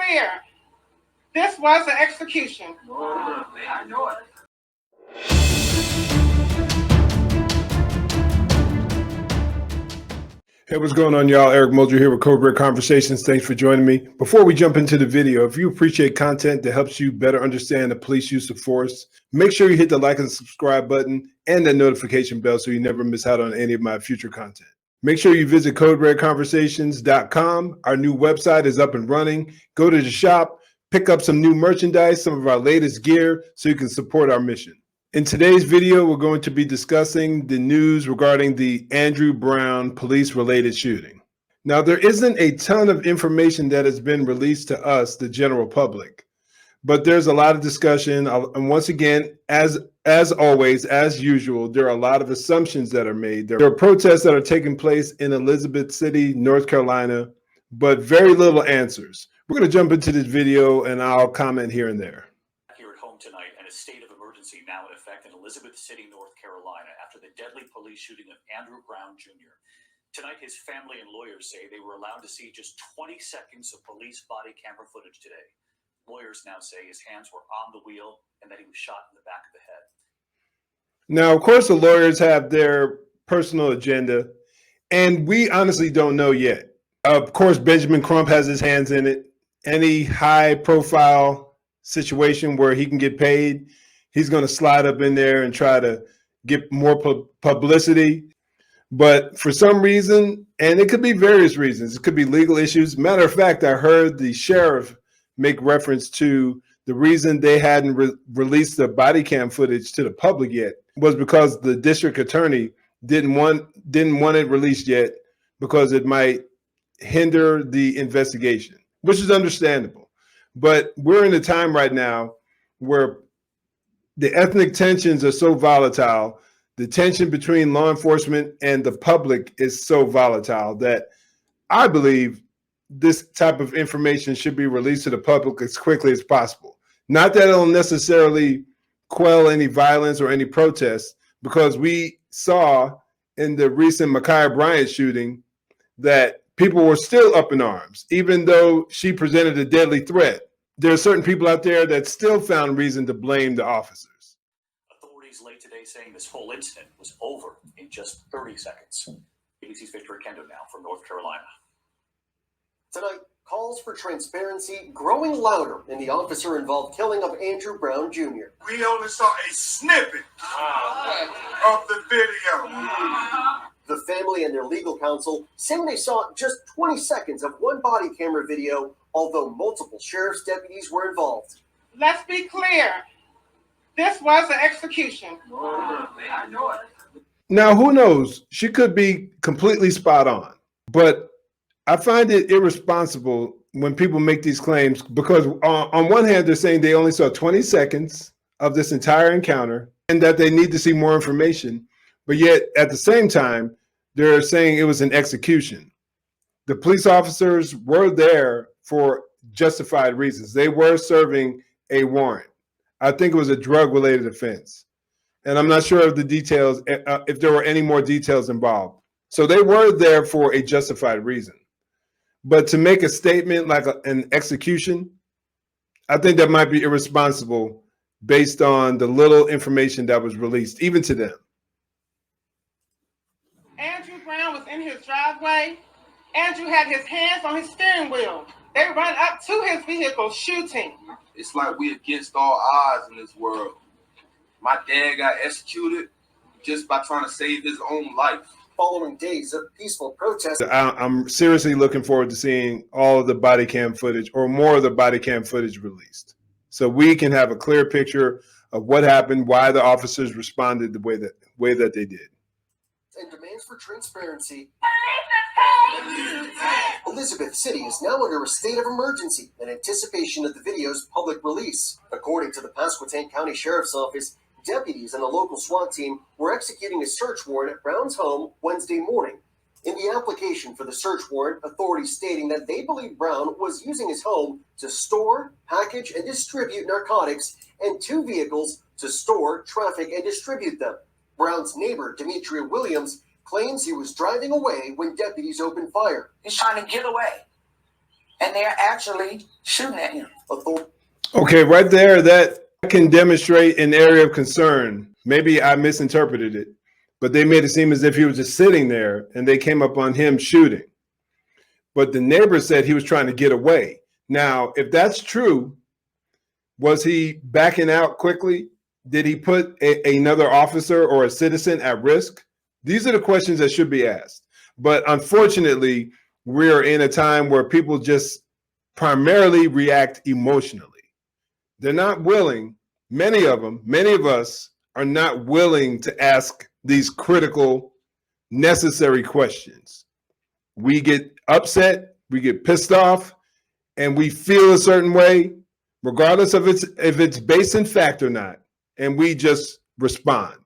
clear. This was an execution. I know it. Hey, what's going on, y'all? Eric Mulder here with Code Red Conversations. Thanks for joining me. Before we jump into the video, if you appreciate content that helps you better understand the police use of force, make sure you hit the like and subscribe button and that notification bell so you never miss out on any of my future content. Make sure you visit CodeRedConversations.com. Our new website is up and running. Go to the shop, pick up some new merchandise, some of our latest gear so you can support our mission. In today's video, we're going to be discussing the news regarding the Andrew Brown police-related shooting. Now, there isn't a ton of information that has been released to us, the general public, but there's a lot of discussion. And once again, as always, as usual, there are a lot of assumptions that are made. There are protests that are taking place in Elizabeth City, North Carolina, but very little answers. We're going to jump into this video and I'll comment here and there. Here at home tonight, and a state of emergency now in effect in Elizabeth City, North Carolina, after the deadly police shooting of Andrew Brown Jr. Tonight, his family and lawyers say they were allowed to see just 20 seconds of police body camera footage today. Lawyers now say his hands were on the wheel and that he was shot in the back of the head. Now, of course, the lawyers have their personal agenda, and we honestly don't know yet. Of course, Benjamin Crump has his hands in it. Any high-profile situation where he can get paid, he's going to slide up in there and try to get more publicity. But for some reason, and it could be various reasons, it could be legal issues. Matter of fact, I heard the sheriff make reference to the reason they hadn't released the body cam footage to the public yet was because the district attorney didn't want it released yet because it might hinder the investigation, which is understandable. But we're in a time right now where the ethnic tensions are so volatile, the tension between law enforcement and the public is so volatile that I believe this type of information should be released to the public as quickly as possible. Not that it'll necessarily quell any violence or any protests, because we saw in the recent Ma'Khia Bryant shooting that people were still up in arms, even though she presented a deadly threat. There are certain people out there that still found reason to blame the officers. Authorities late today saying this whole incident was over in just 30 seconds. ABC's Victor Kendo now from North Carolina. Tonight, calls for transparency growing louder in the officer-involved killing of Andrew Brown Jr. We only saw a snippet of the video. The family and their legal counsel say they saw just 20 seconds of one body camera video, although multiple sheriff's deputies were involved. Let's be clear. This was an execution. I know it. Now, who knows? She could be completely spot on, but I find it irresponsible when people make these claims because on one hand, they're saying they only saw 20 seconds of this entire encounter and that they need to see more information. But yet at the same time, they're saying it was an execution. The police officers were there for justified reasons. They were serving a warrant. I think it was a drug-related offense. And I'm not sure of the details, if there were any more details involved. So they were there for a justified reason. But to make a statement like an execution, I think that might be irresponsible based on the little information that was released, even to them. Andrew Brown was in his driveway. Andrew had his hands on his steering wheel. They run up to his vehicle shooting. It's like we against all odds in this world. My dad got executed just by trying to save his own life. Following days of peaceful protests, I'm seriously looking forward to seeing all of the body cam footage or more of the body cam footage released, so we can have a clear picture of what happened, why the officers responded the way that they did. and demands for transparency. Elizabeth City is now under a state of emergency in anticipation of the video's public release. According to the Pasquotank County Sheriff's Office, deputies and a local SWAT team were executing a search warrant at Brown's home Wednesday morning. In the application for the search warrant, authorities stating that they believe Brown was using his home to store, package, and distribute narcotics, and 2 vehicles to store, traffic, and distribute them. Brown's neighbor, Demetria Williams, claims he was driving away when deputies opened fire. He's trying to get away. and they're actually shooting at him. Okay, right there, that can demonstrate an area of concern. Maybe I misinterpreted it, but they made it seem as if he was just sitting there and they came up on him shooting. But the neighbor said he was trying to get away. Now, if that's true, was he backing out quickly? Did he put another officer or a citizen at risk? These are the questions that should be asked. But unfortunately, we're in a time where people just primarily react emotionally. They're not willing, many of us are not willing to ask these critical, necessary questions. We get upset, we get pissed off, and we feel a certain way, regardless of if it's based in fact or not, and we just respond.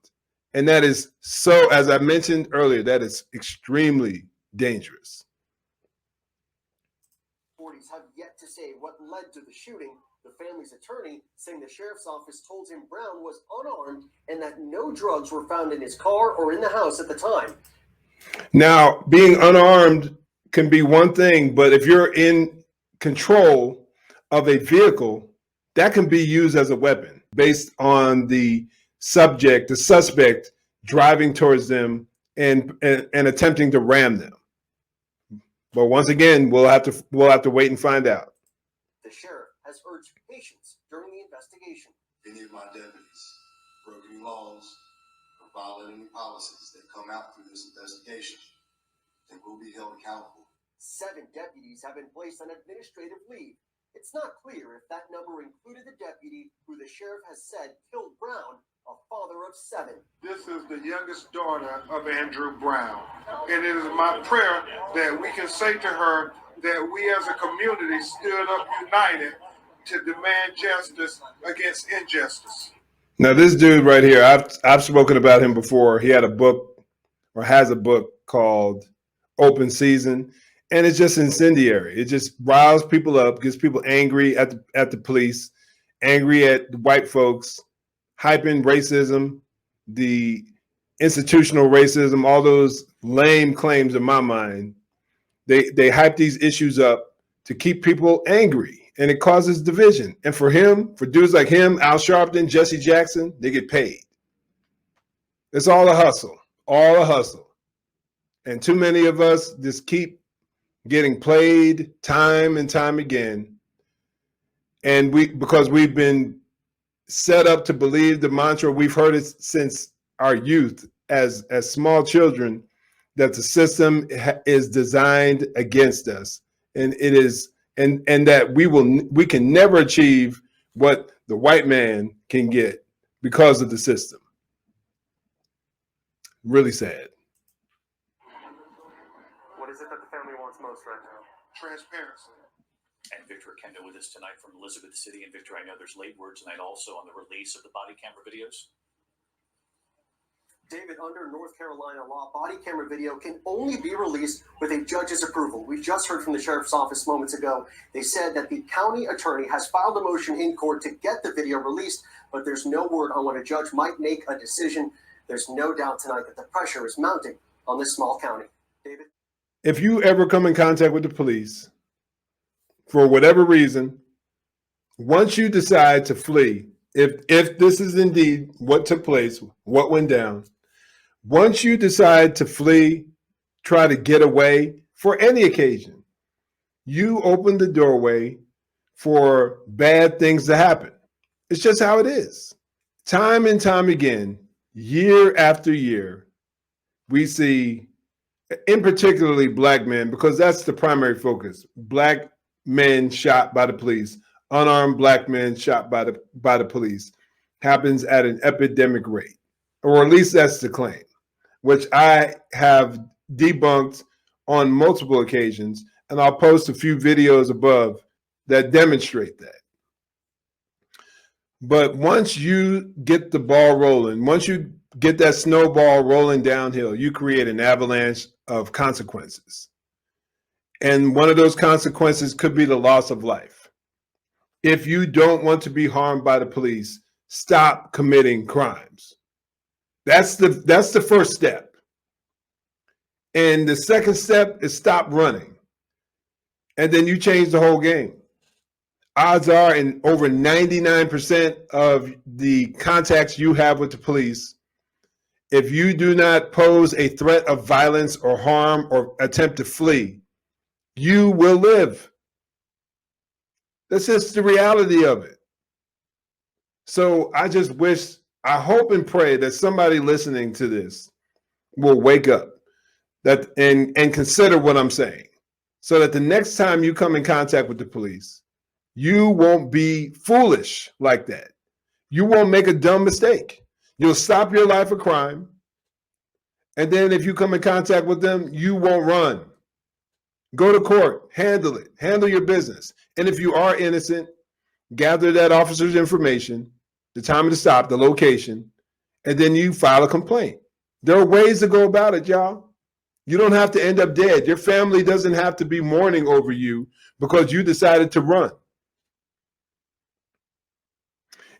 And that is so, as I mentioned earlier, that is extremely dangerous. Authorities have yet to say what led to the shooting. The family's attorney saying the sheriff's office told him Brown was unarmed and that no drugs were found in his car or in the house at the time. Now, being unarmed can be one thing, but if you're in control of a vehicle, that can be used as a weapon based on the suspect driving towards them and attempting to ram them. But once again, we'll have to wait and find out. The sheriff has urged patience during the investigation. Any of my deputies broke any laws or violated any policies that come out through this investigation, they will be held accountable. 7 deputies have been placed on administrative leave. It's not clear if that number included the deputy who the sheriff has said killed Brown, a father of 7. This is the youngest daughter of Andrew Brown. And it is my prayer that we can say to her that we as a community stood up united to demand justice against injustice. Now, this dude right here, I've spoken about him before. He had a book, or has a book, called Open Season, and it's just incendiary. It just riles people up, gets people angry at the police, angry at the white folks, hyping racism, the institutional racism, all those lame claims in my mind. They hype these issues up to keep people angry, and it causes division. And for dudes like him, Al Sharpton, Jesse Jackson, they get paid. It's all a hustle, all a hustle. And too many of us just keep getting played time and time again. And because we've been set up to believe the mantra, we've heard it since our youth as small children, that the system is designed against us, and it is, and that we can never achieve what the white man can get because of the system. Really sad. What is it that the family wants most right now? Transparency. And Victor Kendo with us tonight from Elizabeth City. And Victor, I know there's late word tonight also on the release of the body camera videos. David, under North Carolina law, body camera video can only be released with a judge's approval. We just heard from the sheriff's office moments ago. They said that the county attorney has filed a motion in court to get the video released, but there's no word on when a judge might make a decision. There's no doubt tonight that the pressure is mounting on this small county. David? If you ever come in contact with the police, for whatever reason, once you decide to flee, if this is indeed what took place, what went down, once you decide to flee, try to get away for any occasion, you open the doorway for bad things to happen. It's just how it is. Time and time again, year after year, we see, in particularly black men, because that's the primary focus, black men shot by the police, unarmed black men shot by the police, happens at an epidemic rate, or at least that's the claim, which I have debunked on multiple occasions, and I'll post a few videos above that demonstrate that. But once you get the ball rolling, once you get that snowball rolling downhill, you create an avalanche of consequences. And one of those consequences could be the loss of life. If you don't want to be harmed by the police, stop committing crimes. That's the first step. And the second step is stop running. and then you change the whole game. Odds are in over 99% of the contacts you have with the police, if you do not pose a threat of violence or harm or attempt to flee, you will live. That's just the reality of it. So I just wish, I hope and pray that somebody listening to this will wake up and consider what I'm saying, so that the next time you come in contact with the police, you won't be foolish like that. You won't make a dumb mistake. You'll stop your life of crime. And then if you come in contact with them, you won't run. Go to court, handle it, handle your business. And if you are innocent, gather that officer's information, the time of the stop, the location, and then you file a complaint. There are ways to go about it, y'all. You don't have to end up dead. Your family doesn't have to be mourning over you because you decided to run.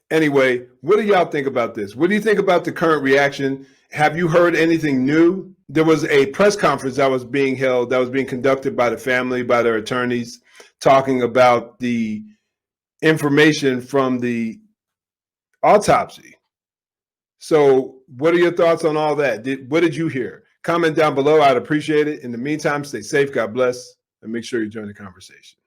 Anyway, what do y'all think about this? What do you think about the current reaction? Have you heard anything new? There was a press conference that was being held, that was being conducted by the family, by their attorneys, talking about the information from the autopsy. So what are your thoughts on all that? What did you hear? Comment down below. I'd appreciate it. In the meantime, stay safe. God bless. And make sure you join the conversation.